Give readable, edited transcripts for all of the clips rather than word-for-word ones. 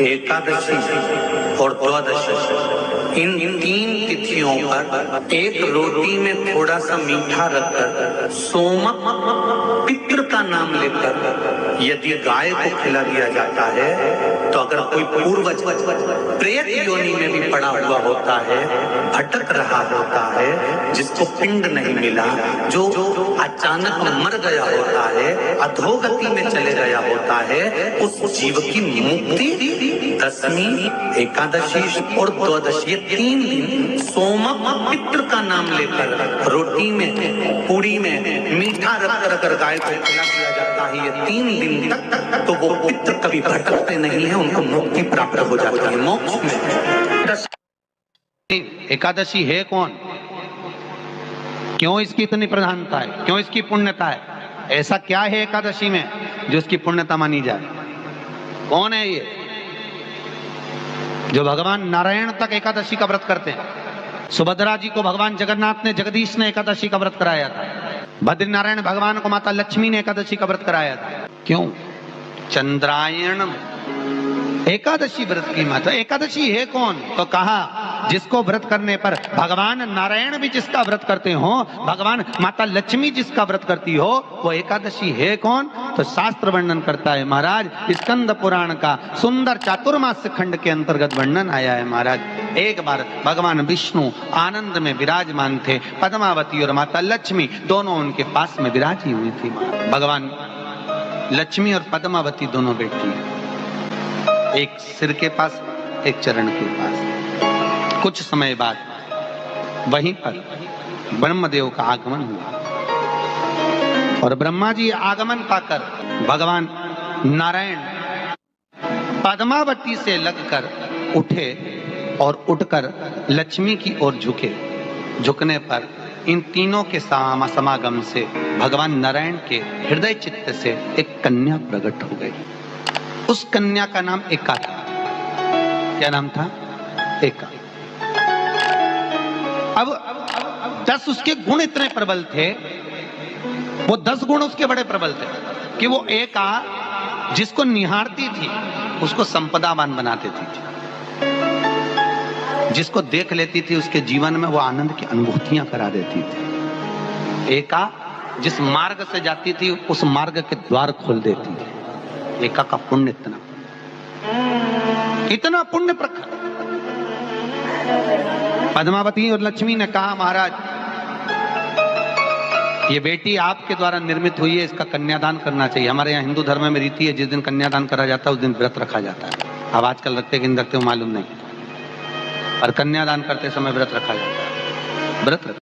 एकादशी और द्वादशी, इन तीन तिथियों पर एक रोटी में थोड़ा सा मीठा रखकर सोमक पितृ का नाम लेकर यदि गाय को खिला दिया जाता है, तो अगर कोई पूर्वज प्रेत योनि में भी पड़ा हुआ होता है, भटक रहा होता है, जिसको पिंड नहीं मिला, जो अचानक मर गया होता है, अधोगति में चले गया होता है, उस जीव की मुक्ति दशमी, एकादशी और द्वादशी, ये 3 दिन सोमक पितृ का नाम लेकर रोटी में, पूड़ी में मीठा रखकर अगर गाय को खिला दिया जाता है, ये 3 दिन तक, तो वो पितृ कभी भटकते नहीं है, उनको मुक्ति प्राप्त हो जाती है मोक्ष में। एकादशी है कौन, क्यों इसकी इतनी प्रधानता है, क्यों इसकी पुण्यता है, ऐसा क्या है एकादशी में जो इसकी पुण्यता मानी जाए? कौन है ये जो भगवान नारायण तक एकादशी का व्रत करते हैं? सुभद्रा जी को भगवान जगन्नाथ ने, जगदीश ने एकादशी का व्रत कराया था। बद्रीनारायण भगवान को माता लक्ष्मी ने एकादशी का व्रत कराया था। क्यों? चंद्रायण एकादशी व्रत की माता। एकादशी है कौन? तो कहा जिसको व्रत करने पर भगवान नारायण भी जिसका व्रत करते हो, भगवान माता लक्ष्मी जिसका व्रत करती हो, वो एकादशी है कौन? तो शास्त्र वर्णन करता है महाराज, स्कंद पुराण का सुंदर चातुर्मास्य खंड के अंतर्गत वर्णन आया है महाराज। एक बार भगवान विष्णु आनंद में विराजमान थे, पद्मावती और माता लक्ष्मी दोनों उनके पास में विराजी हुई थी। भगवान लक्ष्मी और पद्मावती दोनों बैठी, एक सिर के पास, एक चरण के पास। कुछ समय बाद वहीं पर ब्रह्मदेव का आगमन हुआ और ब्रह्मा जी आगमन पाकर भगवान नारायण पद्मावती से लगकर उठे और उठकर लक्ष्मी की ओर झुके। झुकने पर इन तीनों के समागम से भगवान नारायण के हृदय चित्त से एक कन्या प्रकट हो गई। उस कन्या का नाम एका था। क्या नाम था? एका। अब 10 उसके गुण इतने प्रबल थे, वो 10 गुण उसके बड़े प्रबल थे कि वो एका जिसको निहारती थी उसको संपदावान बना देती थी, जिसको देख लेती थी उसके जीवन में वो आनंद की अनुभूतियां करा देती थी। एका जिस मार्ग से जाती थी उस मार्ग के द्वार खोल देती थी। एका का पुण्य इतना पुण्य प्रखर। पद्मावती और लक्ष्मी ने कहा महाराज ये बेटी आपके द्वारा निर्मित हुई है, इसका कन्यादान करना चाहिए। हमारे यहाँ हिंदू धर्म में रीति है, जिस दिन कन्यादान करा जाता है उस दिन व्रत रखा जाता है। अब आजकल रखते कि नहीं रखते मालूम नहीं, और कन्यादान करते समय व्रत रखा जाता है। व्रत रख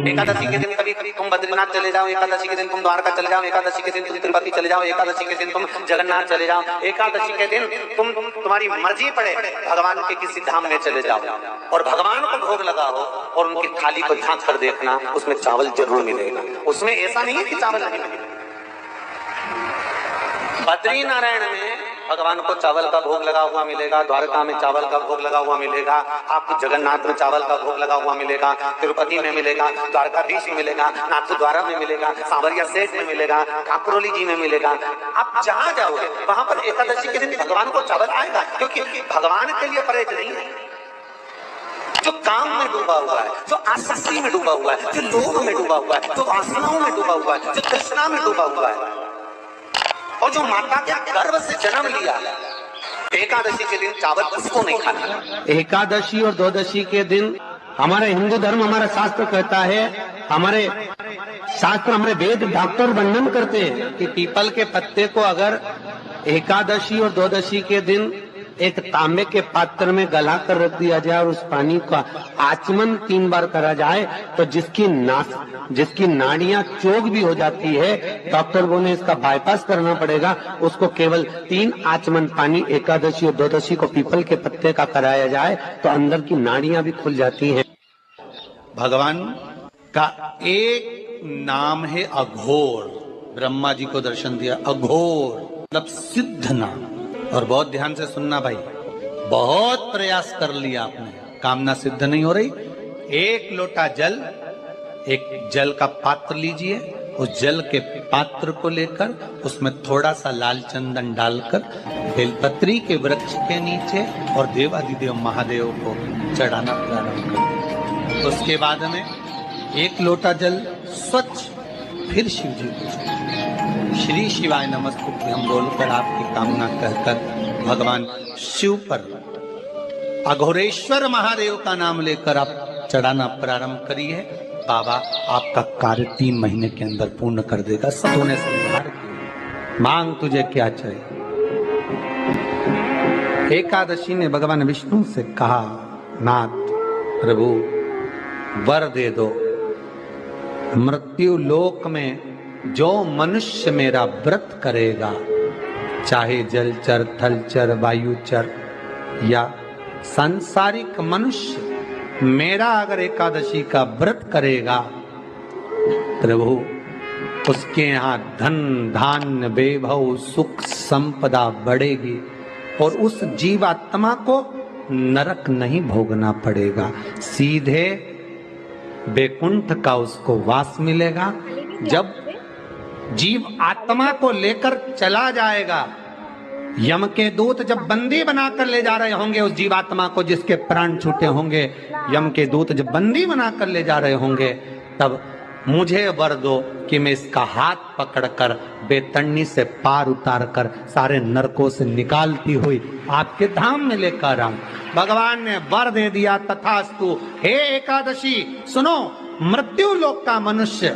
एकादशी के दिन कभी कभी तुम बद्रीनाथ चले जाओ, एकादशी के दिन तुम द्वारका चले जाओ, एकादशी के दिन तुम तिरुपति चले जाओ, एकादशी के दिन तुम जगन्नाथ चले जाओ, एकादशी के दिन तुम्हारी मर्जी पड़े भगवान के किसी धाम में चले जाओ और भगवान को भोग लगाओ और उनकी थाली को झांक कर देखना, उसमें चावल जरूर मिलेगा। उसमें ऐसा नहीं है कि चावल नहीं मिलेगा। बद्री नारायण में भगवान को चावल का भोग लगा हुआ मिलेगा, द्वारका में चावल का भोग लगा हुआ मिलेगा, आपको जगन्नाथ में चावल का भोग लगा हुआ मिलेगा, तिरुपति में मिलेगा, द्वारकाधीश में मिलेगा, नाथद्वारा में मिलेगा, सांवरिया सेठ में मिलेगा, ठाकुरोली जी में मिलेगा। आप जहां जाओगे वहां पर एकादशी के दिन भगवान को चावल आएगा, क्योंकि भगवान के लिए परहेज नहीं है। जो काम में डूबा हुआ है, जो आसक्ति में डूबा हुआ है, जो लोभ में डूबा हुआ है, जो वासनाओं में डूबा हुआ है, जो तृष्णा में डूबा हुआ है, और जो माता के गर्भ से जन्म लिया, एकादशी के दिन चावल उसको नहीं खाना। एकादशी और द्वादशी के दिन हमारे हिंदू धर्म, हमारा शास्त्र कहता है, हमारे शास्त्र, हमारे वेद डॉक्टर वर्णन करते हैं कि पीपल के पत्ते को अगर एकादशी और द्वादशी के दिन एक तांबे के पात्र में गला कर रख दिया जाए और उस पानी का आचमन 3 बार करा जाए तो जिसकी नाड़ियां चोक भी हो जाती है, डॉक्टर बोले इसका बाईपास करना पड़ेगा, उसको केवल 3 आचमन पानी एकादशी और द्वादशी को पीपल के पत्ते का कराया जाए तो अंदर की नाड़ियां भी खुल जाती हैं। भगवान का एक नाम है अघोर। ब्रह्मा जी को दर्शन दिया, अघोर मतलब सिद्ध नाम। और बहुत ध्यान से सुनना भाई, बहुत प्रयास कर लिया आपने, कामना सिद्ध नहीं हो रही। 1 लोटा जल, एक जल का पात्र लीजिए उस जल के पात्र को लेकर उसमें थोड़ा सा लाल चंदन डालकर बेलपत्री के वृक्ष के नीचे और देवाधिदेव महादेव को चढ़ाना प्रारंभ करें। उसके बाद में एक लोटा जल स्वच्छ फिर शिव जी को चढ़ाएं। श्री शिवाय नमस्तुभ्यम बोलकर आपकी कामना कहकर भगवान शिव पर अघोरेश्वर महादेव का नाम लेकर आप चढ़ाना प्रारंभ करिए। बाबा आपका कार्य 3 महीने के अंदर पूर्ण कर देगा। सब ने संहार मांग तुझे क्या चाहिए। एकादशी ने भगवान विष्णु से कहा, नाथ प्रभु वर दे दो, मृत्यु लोक में जो मनुष्य मेरा व्रत करेगा, चाहे जलचर थलचर वायुचर या सांसारिक मनुष्य, मेरा अगर एकादशी का व्रत करेगा, प्रभु उसके यहाँ धन धान्य वैभव सुख संपदा बढ़ेगी और उस जीवात्मा को नरक नहीं भोगना पड़ेगा, सीधे वैकुंठ का उसको वास मिलेगा। जब जीव आत्मा को लेकर चला जाएगा, यम के दूत जब बंदी बनाकर ले जा रहे होंगे उस जीवात्मा को, जिसके प्राण छूटे होंगे, यम के दूत जब बंदी बनाकर ले जा रहे होंगे, तब मुझे वर दो कि मैं इसका हाथ पकड़कर बेतरनी से पार उतार कर सारे नरकों से निकालती हुई आपके धाम में लेकर आऊं। भगवान ने वर दे दिया, तथास्तु। हे एकादशी सुनो, मृत्यु लोक का मनुष्य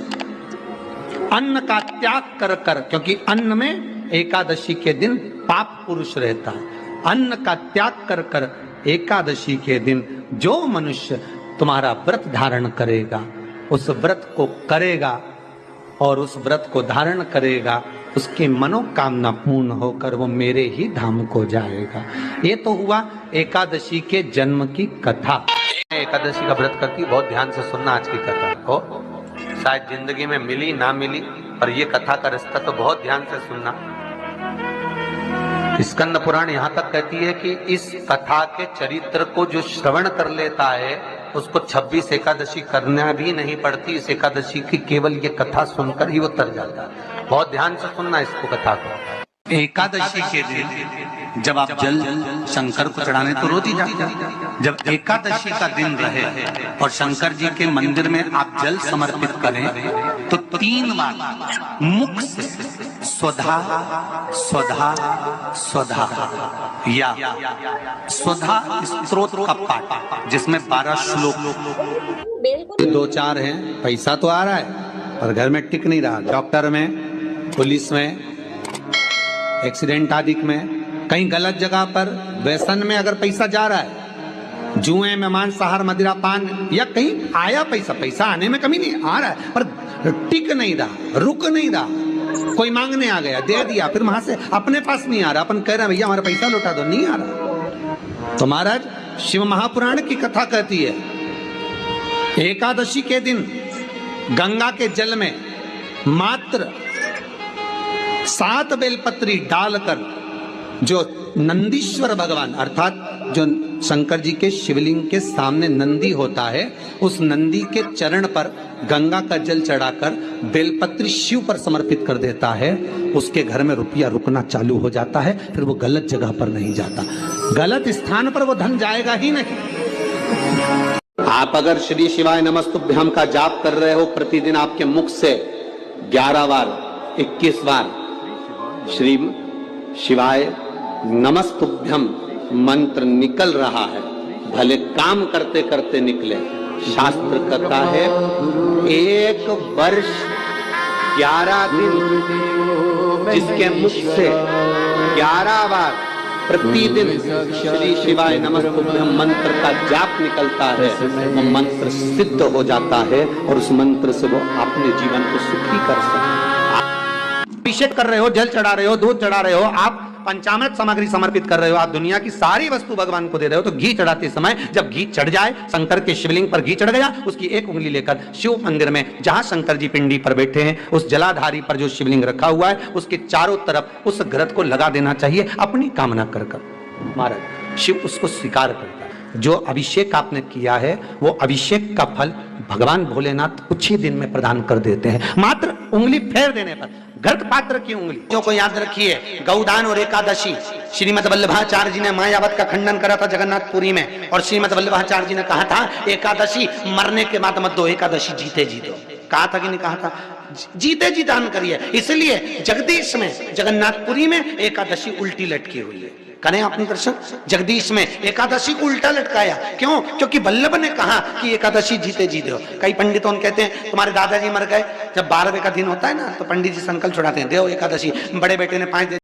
अन्न का त्याग कर कर, क्योंकि अन्न में एकादशी के दिन पाप पुरुष रहता है, अन्न का त्याग कर कर एकादशी के दिन जो मनुष्य तुम्हारा व्रत धारण करेगा, उस व्रत को करेगा और उस व्रत को धारण करेगा, उसकी मनोकामना पूर्ण होकर वो मेरे ही धाम को जाएगा। ये तो हुआ एकादशी के जन्म की कथा। एकादशी का व्रत करती, बहुत ध्यान से सुनना आज की कथा को, शायद जिंदगी में मिली ना मिली, पर ये कथा का रिश्ता तो बहुत ध्यान से सुनना। स्कंद पुराण यहाँ तक कहती है कि इस कथा के चरित्र को जो श्रवण कर लेता है उसको 26 एकादशी करना भी नहीं पड़ती। इस एकादशी की केवल ये कथा सुनकर ही वो तर जाता है। बहुत ध्यान से सुनना इसको, कथा को। एकादशी के दिन जब आप जल शंकर को चढ़ाने तो रोज ही जाते हैं। जब एकादशी का दिन रहे और शंकर जी के मंदिर में आप जल समर्पित करें तो 3 बार मुख से स्वधा स्वधा स्वधा या स्वधा स्तोत्र का पाठ, जिसमें 12 श्लोक 2-4 हैं। पैसा तो आ रहा है पर घर में टिक नहीं रहा। डॉक्टर में, पुलिस में, एक्सीडेंट आदि में, कहीं गलत जगह पर व्यसन में अगर पैसा जा रहा है, जुए में, मांसाहार, मदिरा पान, या कहीं आया पैसा, पैसा आने में कमी नहीं, आ रहा है पर टिक नहीं रहा, रुक नहीं रहा। कोई मांगने आ गया, दे दिया, फिर वहां से अपने पास नहीं आ रहा, अपन कह रहे हैं भैया हमारा पैसा लौटा दो, नहीं आ रहा। तो महाराज शिव महापुराण की कथा कहती है, एकादशी के दिन गंगा के जल में मात्र 7 बेलपत्री डालकर जो नंदीश्वर भगवान, अर्थात जो शंकर जी के शिवलिंग के सामने नंदी होता है, उस नंदी के चरण पर गंगा का जल चढ़ाकर बेलपत्री शिव पर समर्पित कर देता है, उसके घर में रुपया रुकना चालू हो जाता है। फिर वो गलत जगह पर नहीं जाता, गलत स्थान पर वो धन जाएगा ही नहीं। आप अगर श्री शिवाय नमस्तुभ्यम का जाप कर रहे हो, प्रतिदिन आपके मुख से 11 बार 21 बार श्री शिवाय नमस्तुभ्यम मंत्र निकल रहा है, भले काम करते करते निकले। शास्त्र कहता है 1 वर्ष 11 दिन जिसके मुख से 11 बार प्रतिदिन श्री शिवाय नमस्तुभ्यम मंत्र का जाप निकलता है, वो मंत्र सिद्ध हो जाता है और उस मंत्र से वो अपने जीवन को सुखी कर सकते हैं। अभिषेक कर रहे हो, जल चढ़ा रहे हो, दूध चढ़ा रहे हो, आप पंचामृत सामग्री समर्पित कर रहे हो, आप दुनिया की सारी वस्तु भगवान को दे रहे हो, तो घी चढ़ाते समय जब घी चढ़ जाए, शंकर के शिवलिंग पर घी चढ़ गया, उसकी 1 उंगली लेकर शिव मंदिर में जहां शंकर जी पिंडी पर बैठे हैं, उस जलाधारी पर जो शिवलिंग रखा हुआ है, उसके चारों तरफ उस घृत को लगा देना चाहिए अपनी कामना कर कर। महाराज शिव उसको स्वीकार करता है। जो अभिषेक आपने किया है वो अभिषेक का फल भगवान भोलेनाथ कुछ ही दिन में प्रदान कर देते हैं, मात्र उंगली फेर देने पर। घृत पात्र की उंगली को याद रखिए। गौदान और एकादशी, श्रीमद वल्लभाचार्य जी ने मायावत का खंडन करा था जगन्नाथपुरी में, और श्रीमद वल्लभाचार्य जी ने कहा था एकादशी मरने के बाद मत दो, एकादशी जीते जी दो। कहा था कि नहीं कहा था? जीते जी दान करिए। इसलिए जगदीश में जगन्नाथपुरी में एकादशी उल्टी लटकी हुई है। करें आपने दर्शन? जगदीश में एकादशी को उल्टा लटकाया, क्यों? क्योंकि वल्लभ ने कहा कि एकादशी जीते जी दो। कई पंडितों कहते हैं तुम्हारे दादाजी मर गए, जब 12वें का दिन होता है ना तो पंडित जी संकल्प छुड़ाते हैं, देव एकादशी, बड़े बेटे ने 5